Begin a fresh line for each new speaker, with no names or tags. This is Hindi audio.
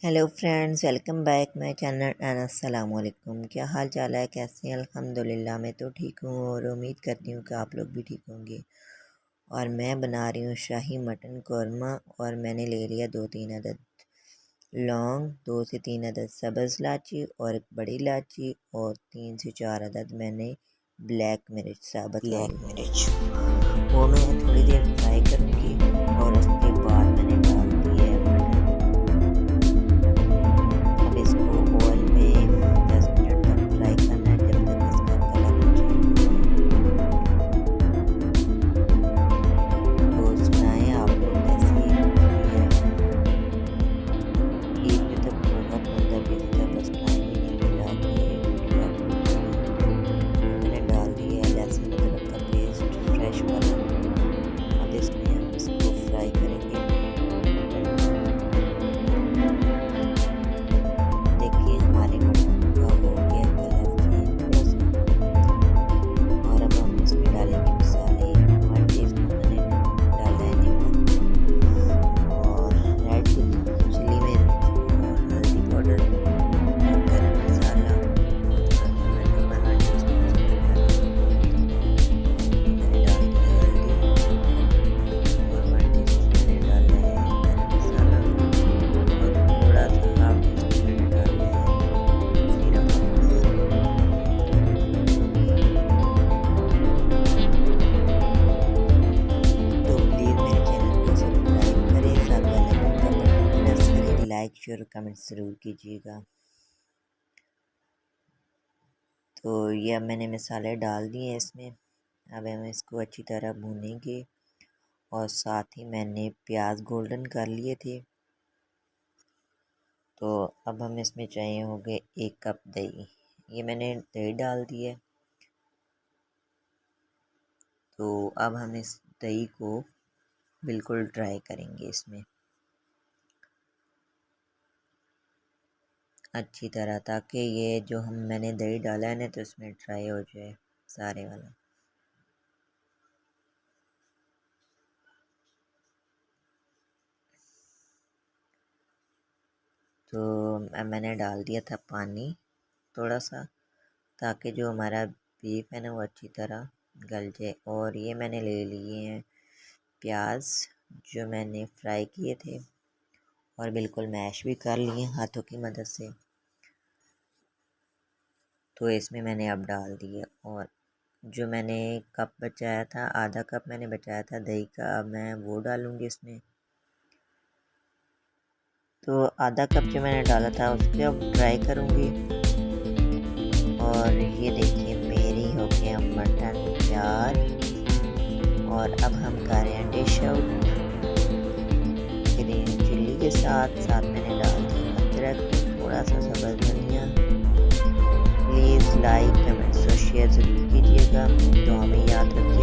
Hello friends, welcome back my channel and अस्सलाम वालेकुम। क्या हाल चाल है, कैसे हैं? अल्हम्दुलिल्लाह मैं तो ठीक हूँ और उम्मीद करती हूँ कि आप लोग भी ठीक होंगे। और मैं बना रही हूँ शाही मटन कौरमा और मैंने ले लिया 2-3 अदद लौंग, 2 से 3 अदद सब्ज़ इलायची और एक बड़ी इलायची और 3 से 4 अदद मैंने ब्लैक मिर्च साबुत मिर्च वो मैं थोड़ी देर फ्राई करूँगी और उसके बाद मैंने डाल दिया है मटन। अब इसको ऑयल में 10 मिनट तक फ्राई करना है जब तक इसका कलर चेंज हो। तो सुनाएं आप लोग कैसी है। ईद में तो बहुत मंदा भी था, बस टाइम ही नहीं मिला कि वीडियो अपलोड करूँ। मैंने डाल दिया है लहसुन अदरक का पेस्ट फ्रेश वाला। अब इसमें हम इसको फ्राई करेंगे। देखिए हमारे मटन का हो गया कलर चेंज थोड़ा सा। और अब हम इसमें डालेंगे मसाले। 1 टीस्पून मैंने डाला है नमक और रेड चिली मिर्च और हल्दी पाउडर और गरम मसाला। मैंने 1 टीस्पून मैंने डाल दिया हल्दी और 1 टीस्पून मैंने डाला है गरम मसाला और थोड़ा सा हाफ टीस्पून मैंने डाला है जीरा पाउडर। तो प्लीज़ मेरे चैनल को सब्सक्राइब करें, साथ बेल आइकन का बटन प्रेस करें, लाइक शेयर कमेंट ज़रूर कीजिएगा। तो ये अब मैंने मसाले डाल दिए हैं इसमें। अब हम इसको अच्छी तरह भूनेंगे और साथ ही मैंने प्याज गोल्डन कर लिए थे। तो अब हम इसमें चाहिए होंगे 1 कप दही। ये मैंने दही डाल दी है। तो अब हम इस दही को बिल्कुल ड्राई करेंगे इसमें अच्छी तरह, ताकि ये जो मैंने दही डाला है ना तो इसमें ड्राई हो जाए सारे वाला। तो अब मैंने डाल दिया था पानी थोड़ा सा, ताकि जो हमारा बीफ है ना वो अच्छी तरह गल जाए। और ये मैंने ले लिए हैं प्याज जो मैंने फ्राई किए थे और बिल्कुल मैश भी कर लिए हाथों की मदद से। तो इसमें मैंने अब डाल दिया और जो मैंने कप बचाया था, आधा कप मैंने बचाया था दही का, अब मैं वो डालूँगी इसमें। तो आधा कप जो मैंने डाला था उसके अब ट्राई करूँगी। और ये देखिए मेरी हो गया मटन तैयार। और अब हम कर रहे हैं डिश आउट ग्रीन चिल्ली के साथ। साथ मैंने डाल दी अदरक, थोड़ा सा सब्ज़ धनिया। प्लीज़ लाइक कमेंट्स और शेयर ज़रूर कीजिएगा। तो हमें याद रखिए।